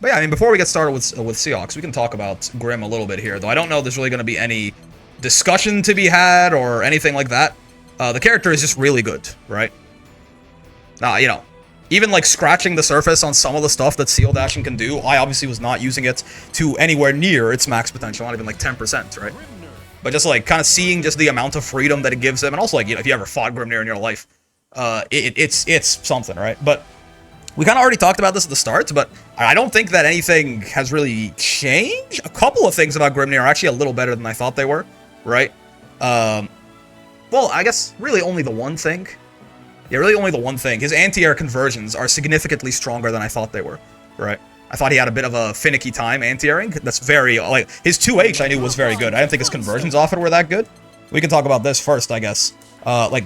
But yeah, I mean, before we get started with Seahawks, we can talk about Grim a little bit here, though I don't know if there's really going to be any discussion to be had or anything like that. The character is just really good, right? You know, even like scratching the surface on some of the stuff that Seal Dashing can do, I obviously was not using it to anywhere near its max potential, not even like 10%, right? But just like kind of seeing just the amount of freedom that it gives them, and also like, you know, if you ever fought Grimnir in your life, it's something, right? But we kind of already talked about this at the start, but I don't think that anything has really changed. A couple of things about Grimnir are actually a little better than I thought they were, right? Well, I guess really only the one thing. Yeah, really only the one thing. His anti-air conversions are significantly stronger than I thought they were, right? I thought he had a bit of a finicky time anti-airing. That's very, like, his 2H I knew was very good. I didn't think his conversions off it were that good. We can talk about this first, I guess. Like,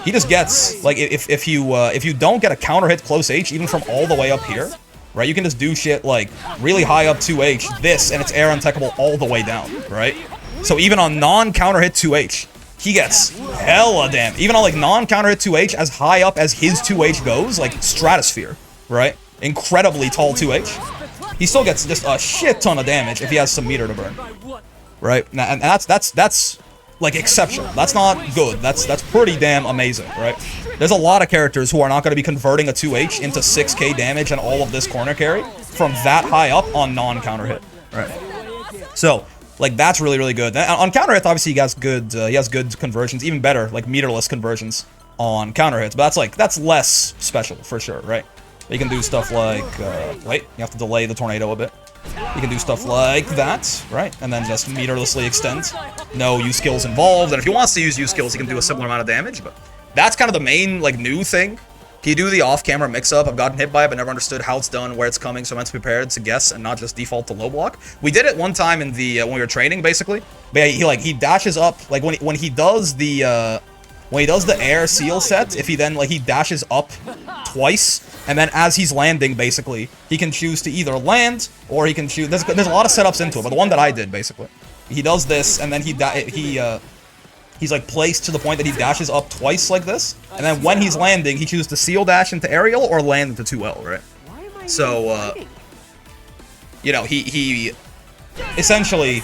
he just gets, like, if you don't get a counter hit close H, even from all the way up here, right, you can just do shit like really high up 2H, this, and it's air untechable all the way down, right? So even on non-counter hit 2H, he gets hella damage. Even on like non-counter hit 2H, as high up as his 2H goes, like stratosphere, right? Incredibly tall 2H. He still gets just a shit ton of damage if he has some meter to burn, right? And that's like exceptional. That's not good. That's pretty damn amazing, right? There's a lot of characters who are not going to be converting a 2H into 6k damage and all of this corner carry from that high up on non-counter hit, right? So, like, that's really, really good. On counter hits, obviously, he has good conversions, even better, like, meterless conversions on counter hits. But that's less special, for sure, right? You can do stuff like, wait, you have to delay the tornado a bit. You can do stuff like that, right? And then just meterlessly extend. No use skills involved. And if he wants to use skills, he can do a similar amount of damage. But that's kind of the main, like, new thing. Can you do the off-camera mix-up? I've gotten hit by it, but never understood how it's done, where it's coming, so I'm meant to be prepared to guess and not just default to low block. We did it one time in the when we were training, basically. But yeah, he dashes up, like when he does the air seal set. If he then he dashes up twice, and then as he's landing, basically, he can choose to either land or he can choose. There's a lot of setups into it, but the one that I did basically, he does this, and then he's like placed to the point that he dashes up twice like this, and then when he's landing, he chooses to seal dash into aerial or land into 2L, right? So, you know, he essentially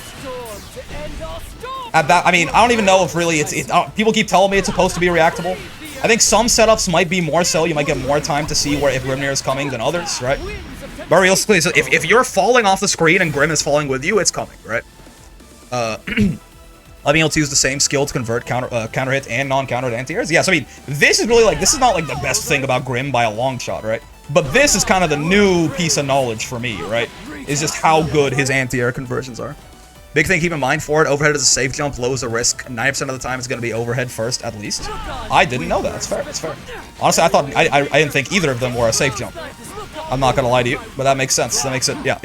at that. I mean, I don't even know if really people keep telling me it's supposed to be reactable. I think some setups might be more so. You might get more time to see if Grimnir is coming than others, right? But realistically, so if you're falling off the screen and Grim is falling with you, it's coming, right? Being able to use the same skill to convert counter hit and non-counter anti-airs. Yeah, so I mean, this is really this is not like the best thing about Grim by a long shot, right? But this is kind of the new piece of knowledge for me, right? Is just how good his anti-air conversions are. Big thing to keep in mind for it, overhead is a safe jump, low is a risk. 90% of the time it's going to be overhead first, at least. I didn't know that. That's fair. That's fair. Honestly, I didn't think either of them were a safe jump. I'm not going to lie to you, but that makes sense. That makes it, yeah.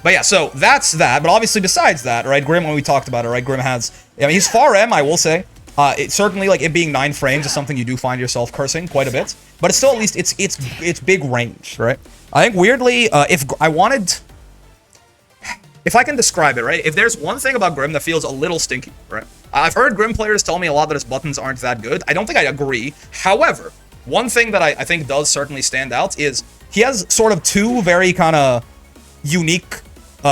But yeah, so that's that. But obviously, besides that, right, Grim, when we talked about it, right, Grim has, I mean, his far M, I will say, it's certainly, it being 9 frames is something you do find yourself cursing quite a bit. But it's still, at least, it's big range, right? I think, weirdly, if I can describe it, right, if there's one thing about Grim that feels a little stinky, right? I've heard Grim players tell me a lot that his buttons aren't that good. I don't think I agree. However, one thing that I think does certainly stand out is he has sort of two very kind of unique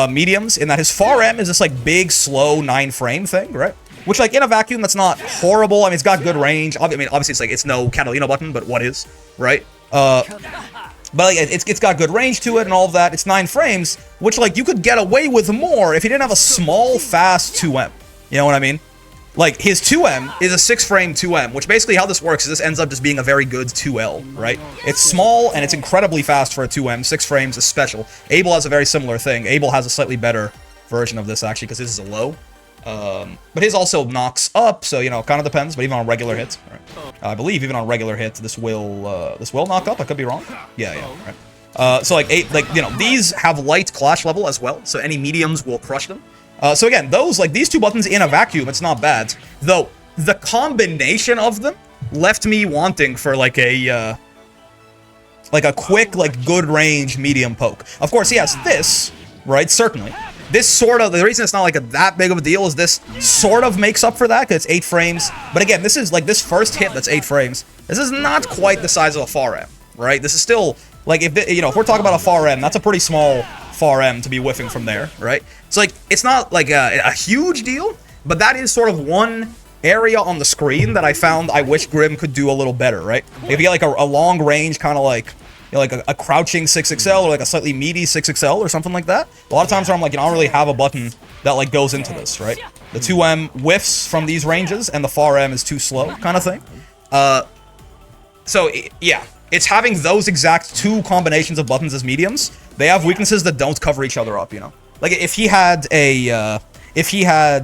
mediums in that his far M is this big, slow 9-frame thing, right? Which in a vacuum, that's not horrible. I mean, it's got good range. I mean, obviously it's no Catalina button, but what is, right? But it's got good range to it and all of that. It's 9 frames, which you could get away with more if you didn't have a small, fast 2M. You know what I mean? His 2M is a 6-frame 2M, which basically how this works is this ends up just being a very good 2L, right? It's small and it's incredibly fast for a 2M. 6 frames is special. Abel has a very similar thing. Abel has a slightly better version of this, actually, because this is a low. But his also knocks up, so, kind of depends, but even on regular hits, right? I believe even on regular hits, this will knock up. I could be wrong. Yeah, right. So, these have light clash level as well, so any mediums will crush them. So again, these two buttons in a vacuum, it's not bad. Though, the combination of them left me wanting for, a quick, good range medium poke. Of course, he has this, right? Certainly. This sort of, the reason it's not that big of a deal is this sort of makes up for that, because it's 8 frames. But again, this is this first hit that's 8 frames. This is not quite the size of a far M, right? This is still Like, if if we're talking about a far M, that's a pretty small far M to be whiffing from there, right? It's like, it's not like a huge deal, but that is sort of one area on the screen that I found I wish Grim could do a little better, right? If you get like a long range kind of like, like a crouching 6XL or like a slightly meaty 6XL or something like that. A lot of times where I'm like, I don't really have a button that like goes into this, right? The 2M whiffs from these ranges and the far M is too slow kind of thing. So yeah, it's having those exact two combinations of buttons as mediums. They have weaknesses that don't cover each other up, Like if he had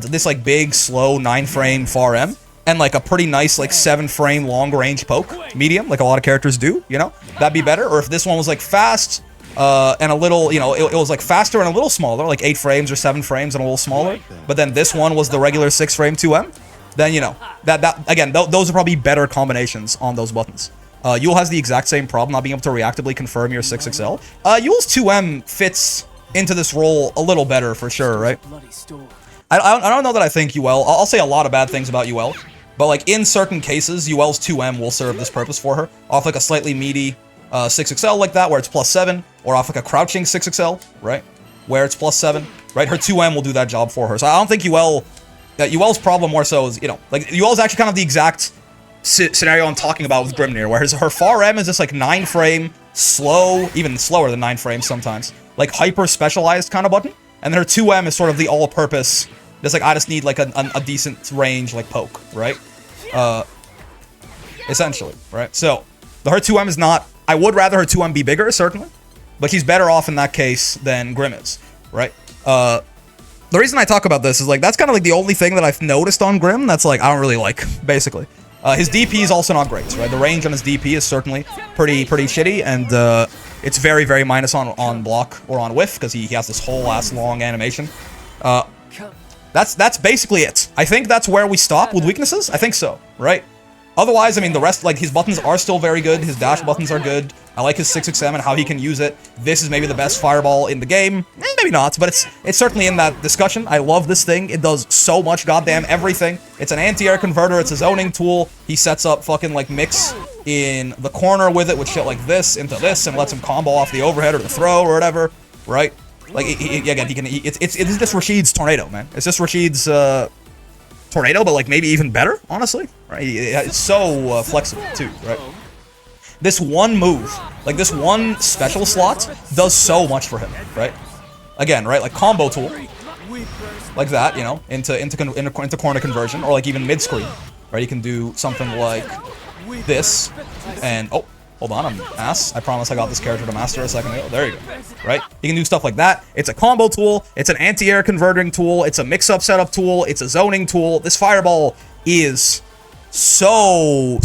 this like big slow 9-frame far M and like a pretty nice like 7-frame long range poke medium, like a lot of characters do, that'd be better. Or if this one was like fast and a little, it was like faster and a little smaller, like 8 frames or 7 frames and a little smaller. But then this one was the regular 6-frame 2M. Then that again, those are probably better combinations on those buttons. Yule has the exact same problem, not being able to reactively confirm your 6XL. Yule's 2M fits into this role a little better for sure, right? I don't know that I think UL. I'll say a lot of bad things about UL, but like in certain cases, UL's 2M will serve this purpose for her. Off like a slightly meaty 6XL like that, where it's +7, or off like a crouching 6XL, right? Where it's +7, right? Her 2M will do that job for her. So I don't think UL's problem more so is, like UL's actually kind of the exact scenario I'm talking about with Grimnir, where her far M is just like 9-frame, slow, even slower than 9 frames sometimes, like hyper specialized kind of button, and then her 2M is sort of the all-purpose, just like I just need like a decent range like poke, right? Essentially, right? So her 2M is not. I would rather her 2M be bigger, certainly, but she's better off in that case than Grim is, right? The reason I talk about this is like that's kind of like the only thing that I've noticed on Grim that's like I don't really like, basically. His DP is also not great, right? The range on his DP is certainly pretty shitty, and it's very, very minus on block or on whiff, because he has this whole ass long animation. That's basically it. I think that's where we stop with weaknesses. I think so, right? Otherwise, I mean, the rest, like, his buttons are still very good. His dash buttons are good. I like his 6XM and how he can use it. This is maybe the best fireball in the game. Maybe not, but it's certainly in that discussion. I love this thing. It does so much goddamn everything. It's an anti-air converter. It's a zoning tool. He sets up fucking, like, mix in the corner with it with shit like this into this and lets him combo off the overhead or the throw or whatever, right? Like, it's just Rashid's tornado, man. It's just Rashid's, tornado, but like maybe even better, honestly, right? It's so flexible too, right? This one move, like this one special slot, does so much for him, right? Again, right, like combo tool, like that, into corner conversion, or like even mid screen, right? You can do something like this, and oh, hold on, I'm ass. I promise I got this character to master a second ago. There you go. Right? You can do stuff like that. It's a combo tool. It's an anti-air converting tool. It's a mix-up setup tool. It's a zoning tool. This fireball is so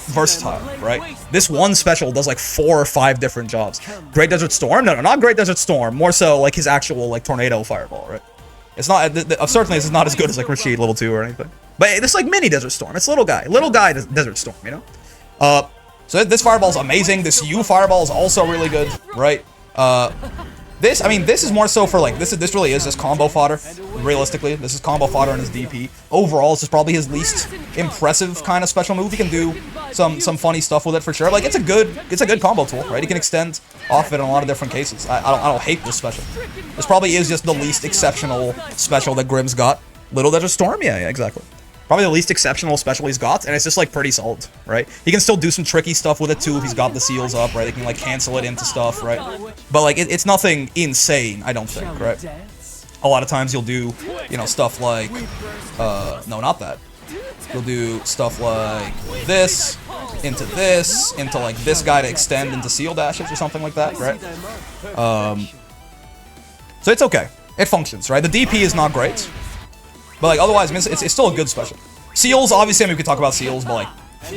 versatile, right? This one special does like 4 or 5 different jobs. Great Desert Storm? No, not Great Desert Storm. More so like his actual like tornado fireball, right? It's not, certainly this is not as good as like Rashid level 2 or anything. But it's like mini Desert Storm. It's little guy Desert Storm, So this fireball is amazing. This U fireball is also really good, right? This is more so for like, this really is just combo fodder. Realistically, this is combo fodder in his DP. Overall, this is probably his least impressive kind of special move. He can do some funny stuff with it for sure. Like it's a good combo tool, right? He can extend off it in a lot of different cases. I don't hate this special. This probably is just the least exceptional special that Grim's got. Little Desert Storm, yeah, exactly. Probably the least exceptional special he's got, and it's just like pretty solid, right? He can still do some tricky stuff with it too if he's got the seals up, right? He can like cancel it into stuff, right? But like it's nothing insane, I don't think, right? A lot of times you'll do, stuff like, no, not that. You'll do stuff like this, into like this guy to extend into seal dashes or something like that, right? So it's okay. It functions, right? The DP is not great. But like otherwise, it's still a good special. Seals, obviously, we could talk about seals, but like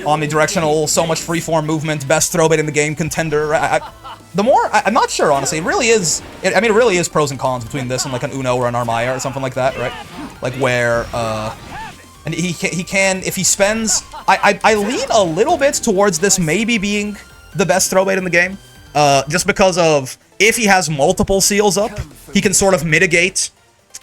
omnidirectional, so much freeform movement, best throw bait in the game, contender. I'm not sure, honestly. It really is. It really is pros and cons between this and like an Uno or an Armaya or something like that, right? Like where, and he can if he spends. I lean a little bit towards this maybe being the best throw bait in the game, just because of if he has multiple seals up, he can sort of mitigate.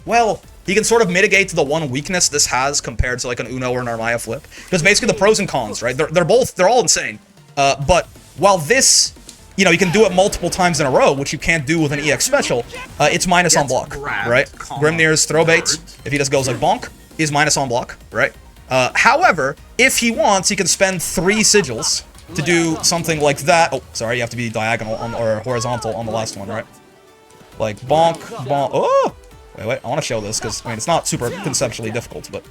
Well. He can sort of mitigate the one weakness this has compared to like an Uno or an Armaya flip. Because basically the pros and cons, right? They're all insane. But while this, you know, you can do it multiple times in a row, which you can't do with an EX special, it's minus on block, right? Grimnir's throw bait, if he just goes like bonk, is minus on block, right? However, if he wants, he can spend 3 sigils to do something like that. Oh, sorry, you have to be diagonal on, or horizontal on the last one, right? Like bonk, bonk. Oh! Wait, I want to show this, because, I mean, it's not super conceptually difficult, but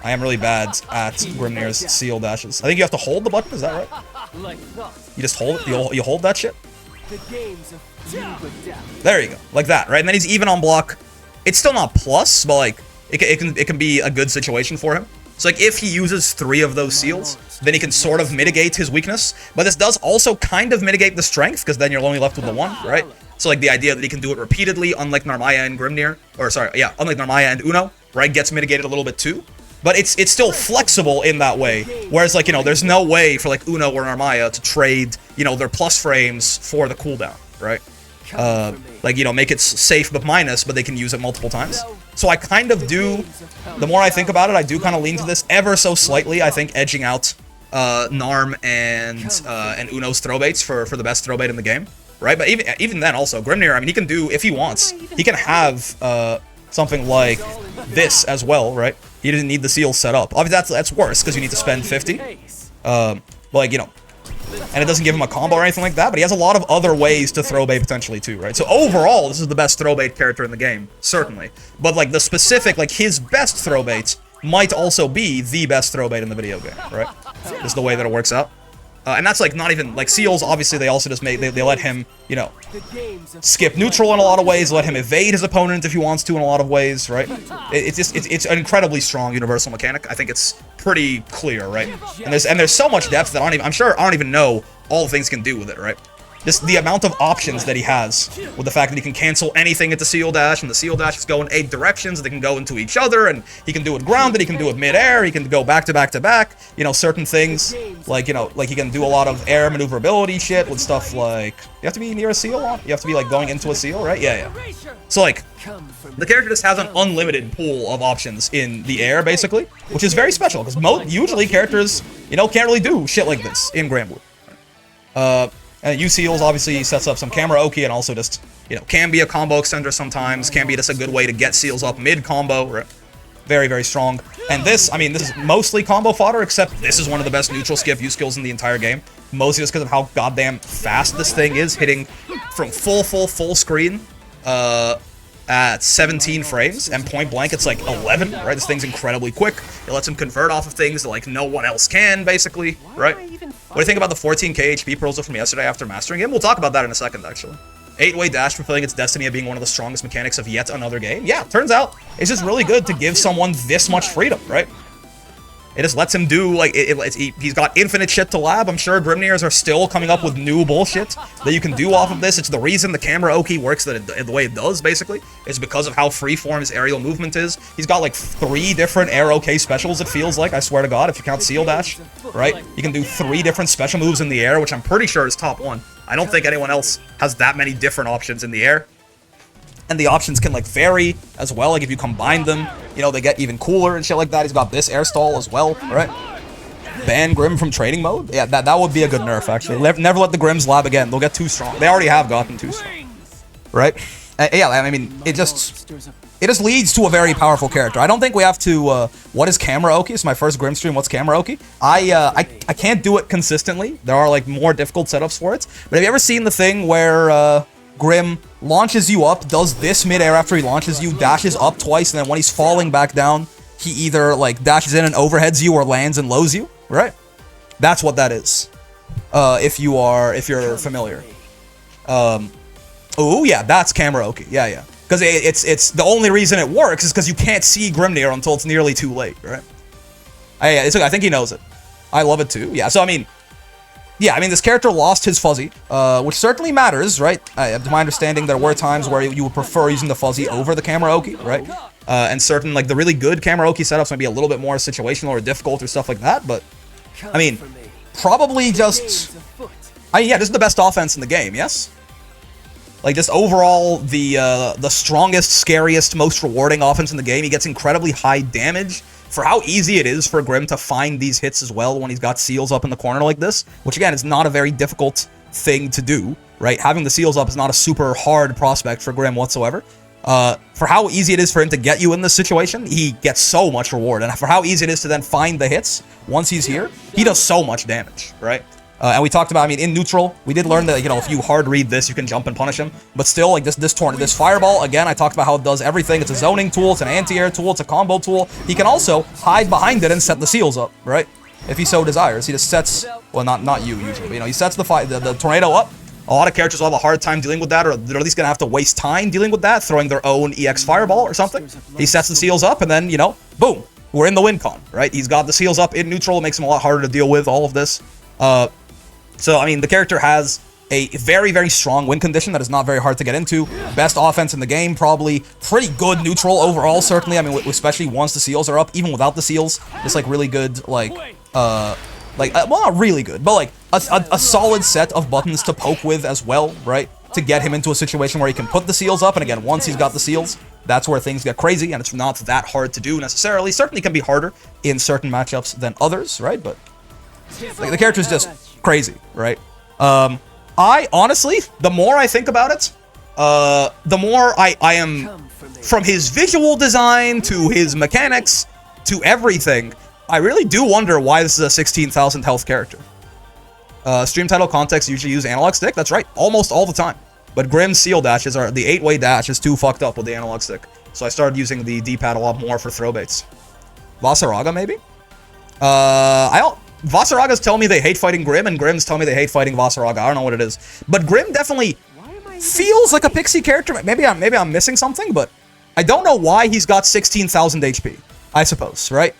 I am really bad at Grimnir's seal dashes. I think you have to hold the button, is that right? You just hold it? You hold that shit? There you go, like that, right? And then he's even on block. It's still not plus, but, like, it can be a good situation for him. So, like, if he uses 3 of those seals, then he can sort of mitigate his weakness. But this does also kind of mitigate the strength, because then you're only left with the 1, right? So, like, the idea that he can do it repeatedly, unlike Narmaya and Grimnir, or, sorry, yeah, unlike Narmaya and Uno, right, gets mitigated a little bit too. But it's still flexible in that way, whereas, like, you know, there's no way for, like, Uno or Narmaya to trade, you know, their plus frames for the cooldown, right? Like, you know, make it safe but minus, but they can use it multiple times. So I kind of do, the more I think about it, I do kind of lean to this ever so slightly, I think, edging out Narm and Uno's throwbaits for the best throwbait in the game, right? But even then also, Grimnir, I mean, he can do, if he wants, he can have something like this as well, right? He didn't need the seal set up. Obviously, that's worse, because you need to spend 50. But, like, you know, and it doesn't give him a combo or anything like that, but he has a lot of other ways to throw bait potentially too, right? So overall, this is the best throw bait character in the game, certainly. But, like, the specific, like, his best throw baits might also be the best throw bait in the video game, right? Just the way that it works out. And that's, like, not even, like, seals, obviously, they also just make, they let him, you know, skip neutral in a lot of ways, let him evade his opponent if he wants to in a lot of ways, right? It's an incredibly strong universal mechanic. I think it's pretty clear, right? And there's so much depth that I'm sure I don't even know all the things he can do with it, right? Just the amount of options that he has, with the fact that he can cancel anything at the seal dash, and the seal dash is go in 8 directions, they can go into each other, and he can do it grounded, he can do it mid-air, he can go back to back to back, you know, certain things, like, you know, like he can do a lot of air maneuverability shit with stuff like, you have to be near a seal, you have to be, like, going into a seal, right? Yeah. So, like, the character just has an unlimited pool of options in the air, basically, which is very special, because usually characters, you know, can't really do shit like this in Granblue. And U-Seals obviously sets up some camera Oki, and also just, you know, can be a combo extender sometimes, can be just a good way to get seals up mid-combo, right? Very, very strong. And this, I mean, this is mostly combo fodder, except this is one of the best neutral skip U-Skills in the entire game. Mostly just because of how goddamn fast this thing is, hitting from full screen at 17 frames, and point blank it's like 11, right? This thing's incredibly quick. It lets him convert off of things that, like, no one else can, basically, right? What do you think about the 14k HP Pearls from yesterday after mastering him? We'll talk about that in a second, actually. 8-way dash fulfilling its destiny of being one of the strongest mechanics of yet another game. Yeah, turns out it's just really good to give someone this much freedom, right? It just lets him do, like, he's got infinite shit to lab. I'm sure Grimnirs are still coming up with new bullshit that you can do off of this. It's the reason the camera Oki works the way it does, basically. It's because of how freeform his aerial movement is. He's got, like, 3 different air OK specials, it feels like, I swear to God, if you count Seal Dash, right? You can do 3 different special moves in the air, which I'm pretty sure is top 1. I don't think anyone else has that many different options in the air. And the options can, like, vary as well. Like, if you combine them, you know, they get even cooler and shit like that. He's got this air stall as well, right? Ban Grim from trading mode? Yeah, that would be a good nerf, actually. Never let the Grims lab again. They'll get too strong. They already have gotten too strong. Right? Yeah, I mean, it just leads to a very powerful character. I don't think we have to, what is camera Oki? It's my first Grim stream. What's camera Oki? I can't do it consistently. There are, like, more difficult setups for it. But have you ever seen the thing where, Grim launches you up, does this mid-air after he launches you, dashes up twice, and then when he's falling back down, he either, like, dashes in and overheads you or lands and lows you, right? That's what that is. If you're familiar. Oh yeah, that's camera Oki. Yeah. Because it's the only reason it works is because you can't see Grimnir until it's nearly too late, right? I think he knows it. I love it too. Yeah, so I mean, this character lost his fuzzy, which certainly matters, right? To my understanding, there were times where you would prefer using the fuzzy over the camera Oki, right? And certain, like, the really good camera Oki setups might be a little bit more situational or difficult or stuff like that, but, I mean, probably just, yeah, this is the best offense in the game, yes? Like, just overall, the strongest, scariest, most rewarding offense in the game. He gets incredibly high damage for how easy it is for Grim to find these hits as well when he's got seals up in the corner like this, which again is not a very difficult thing to do, right? Having the seals up is not a super hard prospect for Grim whatsoever. For how easy it is for him to get you in this situation, he gets so much reward. And for how easy it is to then find the hits once he's here, he does so much damage, right? And we talked about, I mean, in neutral, we did learn that, you know, if you hard read this, you can jump and punish him. But still, like, this fireball, again, I talked about how it does everything. It's a zoning tool, it's an anti-air tool, it's a combo tool. He can also hide behind it and set the seals up, right? If he so desires. He just sets, well, not you, usually, but, you know, he sets the tornado up. A lot of characters will have a hard time dealing with that, or they're at least going to have to waste time dealing with that, throwing their own EX Fireball or something. He sets the seals up, and then, you know, boom, we're in the win con, right? He's got the seals up in neutral. It makes him a lot harder to deal with, all of this. So, I mean, the character has a very, very strong win condition that is not very hard to get into. Best offense in the game, probably. Pretty good neutral overall, certainly. I mean, especially once the seals are up, even without the seals. Just, like, really good, like, well, not really good, but, like, a solid set of buttons to poke with as well, right? To get him into a situation where he can put the seals up, and again, once he's got the seals, that's where things get crazy, and it's not that hard to do necessarily. Certainly can be harder in certain matchups than others, right? But, like, the character's just crazy, right? I, honestly, the more I think about it, the more I am, from his visual design to his mechanics to everything, I really do wonder why this is a 16,000 health character. Stream title context usually use analog stick. That's right, almost all the time. But Grim's seal dashes are, the 8-way dash is too fucked up with the analog stick. So I started using the D-pad a lot more for throw baits. Vasaraga, maybe? Vasaragas tell me they hate fighting Grim, and Grims tell me they hate fighting Vasaraga. I don't know what it is. But Grim definitely feels like a pixie character. Maybe I'm missing something, but I don't know why he's got 16,000 HP, I suppose, right?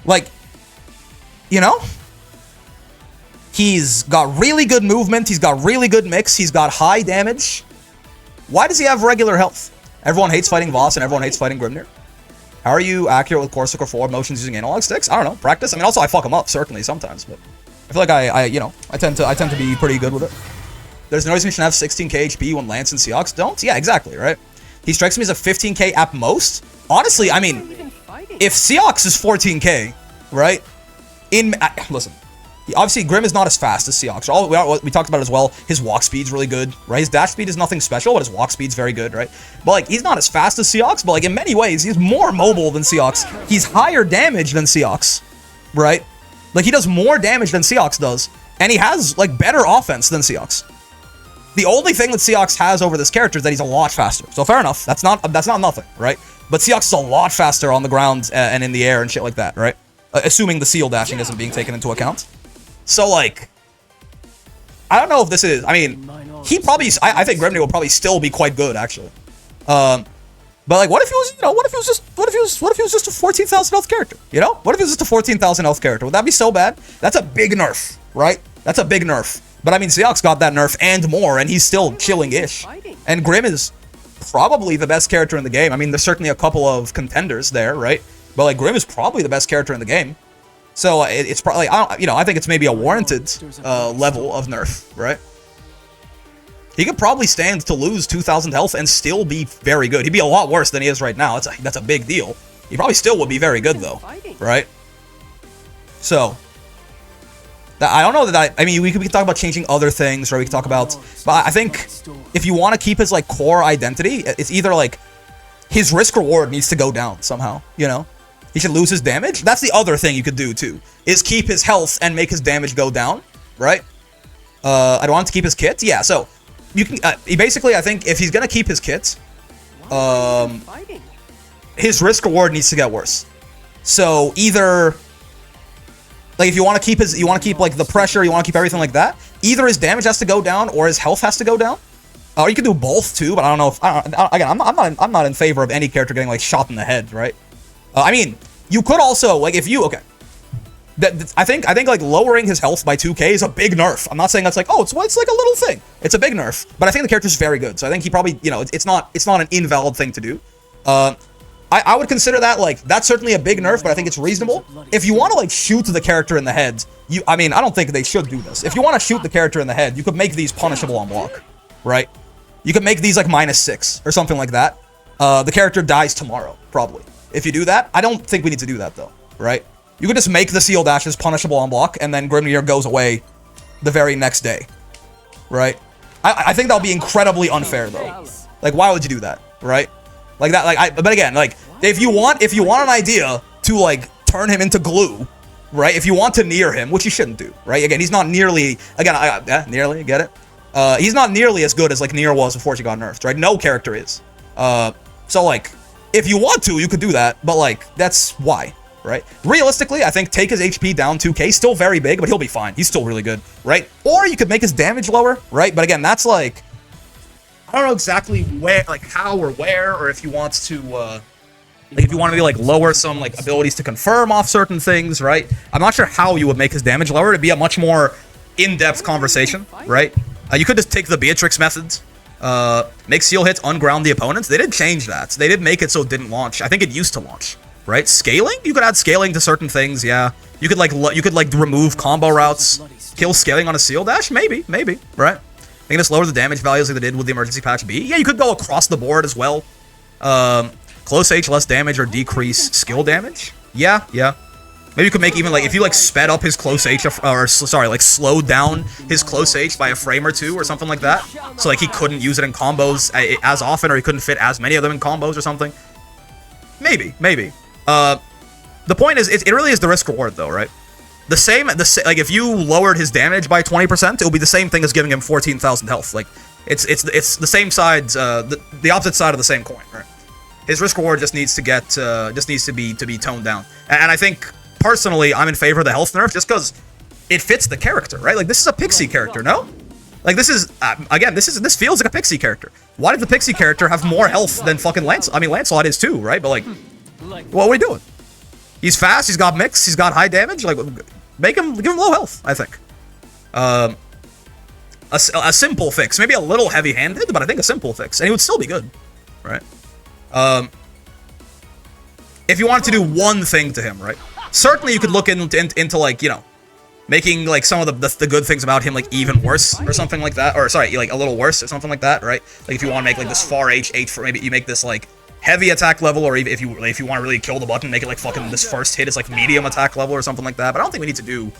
Like, you know? He's got really good movement, he's got really good mix, he's got high damage. Why does he have regular health? Everyone hates fighting Voss and everyone hates fighting Grimnir. How are you accurate with Corsic or forward motions using analog sticks? I don't know, practice. I mean, also I fuck them up, certainly, sometimes, but I feel like I tend to be pretty good with it. There's no reason he should have 16k HP when Lance and Seox don't? Yeah, exactly, right? He strikes me as a 15k at most. Honestly, I mean, if Seox is 14k, right? Listen, obviously Grim is not as fast as Seox. We talked about it as well. His walk speed's really good, right? His dash speed is nothing special, but his walk speed's very good, right? But like, he's not as fast as Seox, but like in many ways, he's more mobile than Seox. He's higher damage than Seox, right? Like, he does more damage than Seox does, and he has like better offense than Seox. The only thing that Seox has over this character is that he's a lot faster. So fair enough. That's not nothing, right? But Seox is a lot faster on the ground and in the air and shit like that, right? Assuming the seal dashing isn't being taken into account. So, like, I don't know if this is, I mean, he probably, I think Grimnir will probably still be quite good, actually. But, like, what if he was, you know, what if he was just a 14,000 health character, you know? What if he was just a 14,000 health character? Would that be so bad? That's a big nerf, right? That's a big nerf. But, I mean, Seox got that nerf and more, and he's still chilling-ish. And Grim is probably the best character in the game. I mean, there's certainly a couple of contenders there, right? But, like, Grim is probably the best character in the game. So it's probably, I think it's maybe a warranted level of nerf, right? He could probably stand to lose 2,000 health and still be very good. He'd be a lot worse than he is right now. That's a big deal. He probably still would be very good though, right? So I don't know that I mean, we could talk about changing other things, or we could talk about, but I think if you want to keep his like core identity, it's either like his risk reward needs to go down somehow, you know? He should lose his damage. That's the other thing you could do too, is keep his health and make his damage go down, right? I don't want to keep his kit. Yeah, so you can he basically, I think if he's gonna keep his kit, his risk reward needs to get worse. So either, like, if you want to keep like the pressure, you want to keep everything like that, either his damage has to go down or his health has to go down. Or you can do both too, but I don't know if again, I'm not in favor of any character getting like shot in the head, right? I mean, you could also, like, if you, okay, I think like lowering his health by 2k is a big nerf. I'm not saying that's like, oh, it's like a little thing. It's a big nerf, but I think the character's very good, so I think he probably, you know, it's not an invalid thing to do. I would consider that, like, that's certainly a big nerf, but I think it's reasonable. If you want to, like, shoot the character in the head, I mean, I don't think they should do this. If you want to shoot the character in the head, you could make these punishable on block, right? You could make these like -6 or something like that. The character dies tomorrow, probably. If you do that, I don't think we need to do that though, right? You could just make the seal dashes punishable on block, and then Grimnir goes away the very next day, right? I think that'll be incredibly unfair, though. Like, why would you do that, right? Like that, like, but again, like, if you want an idea to, like, turn him into glue, right? If you want to near him, which you shouldn't do, right? Again, he's not nearly, nearly, get it? He's not nearly as good as, like, Nier was before she got nerfed, right? No character is. So, like, if you want to, you could do that, but, like, that's why, right? Realistically, I think take his HP down 2k, still very big, but he'll be fine. He's still really good, right? Or you could make his damage lower, right? But again, that's, like, I don't know exactly where, like, how or where, or if you want to, like, if you want to, like, lower some, like, abilities to confirm off certain things, right? I'm not sure how you would make his damage lower. It'd be a much more in-depth conversation, right? You could just take the Beatrix methods, make seal hits unground the opponents. They did change that. They did make it so it didn't launch. I think it used to launch, right? Scaling? You could add scaling to certain things, yeah. You could, like, remove combo routes, kill scaling on a seal dash? Maybe, right? They can just lower the damage values like they did with the emergency patch B. Yeah, you could go across the board as well. Close H, less damage, or decrease skill damage. Yeah. Maybe you could make even, like, if you, like, sped up his close H, or, sorry, like, slowed down his close H by a frame or two or something like that. So, like, he couldn't use it in combos as often, or he couldn't fit as many of them in combos or something. Maybe. The point is, it really is the risk-reward, though, right? Like, if you lowered his damage by 20%, it would be the same thing as giving him 14,000 health. Like, it's the same sides, the opposite side of the same coin, right? His risk reward just needs to get, to be toned down. And I think, personally, I'm in favor of the health nerf just because it fits the character, right? Like, this is a pixie character, no? Like, this is, again, this feels like a pixie character. Why did the pixie character have more health than fucking Lancelot? I mean, Lancelot is too, right? But, like, what are we doing? He's fast, he's got mix, he's got high damage, like, give him low health, I think. A simple fix. Maybe a little heavy-handed, but I think a simple fix. And he would still be good, right? If you wanted to do one thing to him, right? Certainly you could look into like, you know, making, like, some of the good things about him, like, even worse, or something like that. Or, sorry, like, a little worse, or something like that, right? Like, if you want to make, like, this far H, for maybe you make this, like, heavy attack level, or even if you want to really kill the button, make it, like, fucking this first hit is, like, medium attack level, or something like that. But I don't think we need to do,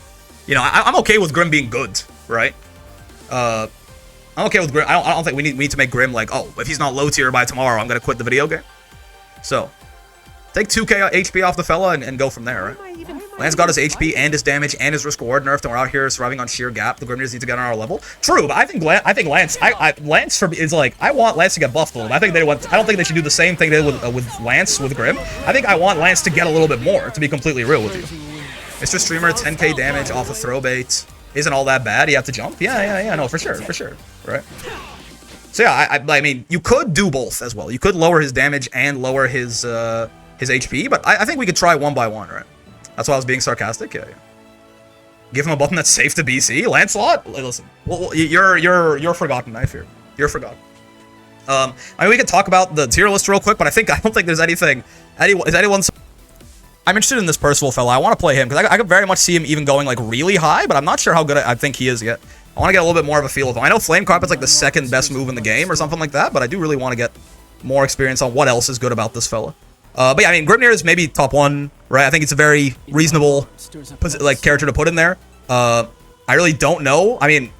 you know, I'm okay with Grim being good, right? I'm okay with Grim. I don't think we need to make Grim, like, oh, if he's not low tier by tomorrow, I'm gonna quit the video game. So, take 2k HP off the fella and go from there, right? Lance got his HP and his damage and his risk reward nerfed, and we're out here surviving on sheer gap. The Grimnirs need to get on our level. True, but I think Lance, Lance is like, I want Lance to get buffed a little. I don't think they should do the same thing they did with Lance with Grim. I think I want Lance to get a little bit more, to be completely real with you. Mr. Streamer, 10k damage off a throw bait. Isn't all that bad. You have to jump. Yeah, no, for sure, right? So yeah, I mean, you could do both as well. You could lower his damage and lower his HP, but I think we could try one by one, right? That's why I was being sarcastic. Yeah. Give him a button that's safe to BC. Lancelot, listen, well, you're forgotten. I fear you're forgotten. I mean, we can talk about the tier list real quick, but I don't think there's anything. Is anyone? I'm interested in this Percival fella. I want to play him because I could very much see him even going, like, really high, but I'm not sure how good I think he is yet. I want to get a little bit more of a feel of him. I know Flame Carpet's like the second best move in the game or something like that, but I do really want to get more experience on what else is good about this fella. But yeah, I mean, Grimnir is maybe top 1, right? I think it's a very reasonable, like, character to put in there. I really don't know. I mean,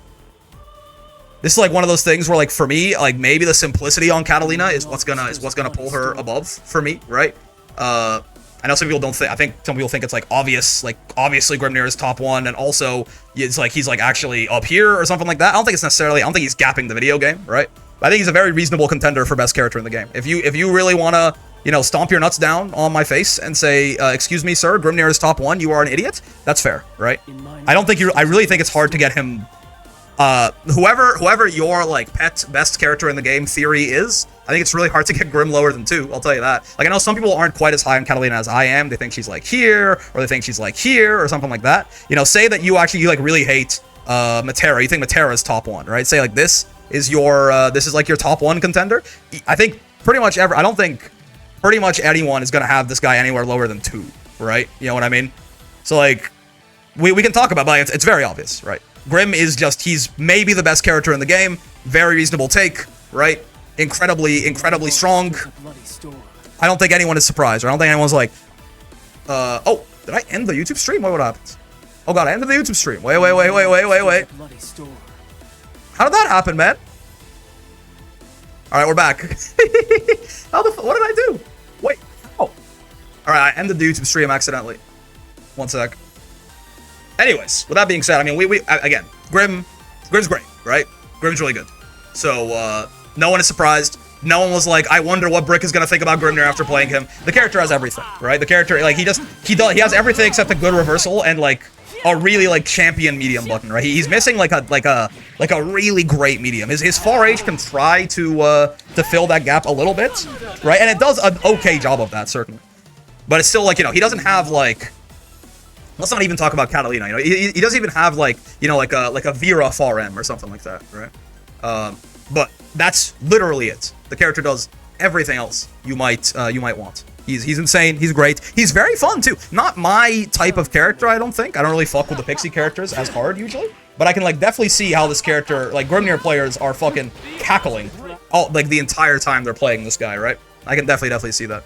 this is like one of those things where, like, for me, like, maybe the simplicity on Catalina is what's gonna pull her above for me, right? I know some people don't think. I think some people think it's, like, obvious. Like, obviously Grimnir is top 1, and also it's like he's, like, actually up here or something like that. I don't think it's necessarily. I don't think he's gapping the video game, right? But I think he's a very reasonable contender for best character in the game. If you really wanna, you know, stomp your nuts down on my face and say, excuse me, sir, Grimnir is top 1. You are an idiot. That's fair, right? I don't think you. I really think it's hard to get him. Whoever your, like, pet best character in the game theory is, I think it's really hard to get Grim lower than 2, I'll tell you that. Like, I know some people aren't quite as high on Catalina as I am. They think she's, like, here, or they think she's, like, here, or something like that. You know, say that you like, really hate, Matera. You think Matera is top 1, right? Say, like, this is like, your top 1 contender. I think pretty much I don't think pretty much anyone is gonna have this guy anywhere lower than 2, right? You know what I mean? So, like, we can talk about, but it's very obvious, right? Grim is just, he's maybe the best character in the game. Very reasonable take, right? Incredibly strong. I don't think anyone is surprised, or I don't think anyone's like, oh, Did I end the YouTube stream? What happened? Oh god, I ended the YouTube stream. Wait. How did that happen, man? Alright, we're back. What did I do? Wait, oh. Alright, I ended the YouTube stream accidentally. One sec. Anyways, with that being said, I mean, again, Grim's great, right? Grim's really good. So, no one is surprised. No one was like, I wonder what Brick is gonna think about Grimnir after playing him. The character has everything, right? The character, like, he has everything except a good reversal and, like, a really, like, champion medium button, right? He's missing, like a really great medium. His far H can try to fill that gap a little bit, right? And it does an okay job of that, certainly. But it's still, like, you know, he doesn't have, like... Let's not even talk about Catalina, you know? He doesn't even have, like, you know, like a Vera far M or something like that, right? But that's literally it. The character does everything else you might want. He's insane. He's great. He's very fun too. Not my type of character, I don't think. I don't really fuck with the pixie characters as hard usually. But I can like definitely see how this character, like Grimnir players, are fucking cackling all like the entire time they're playing this guy, right? I can definitely see that.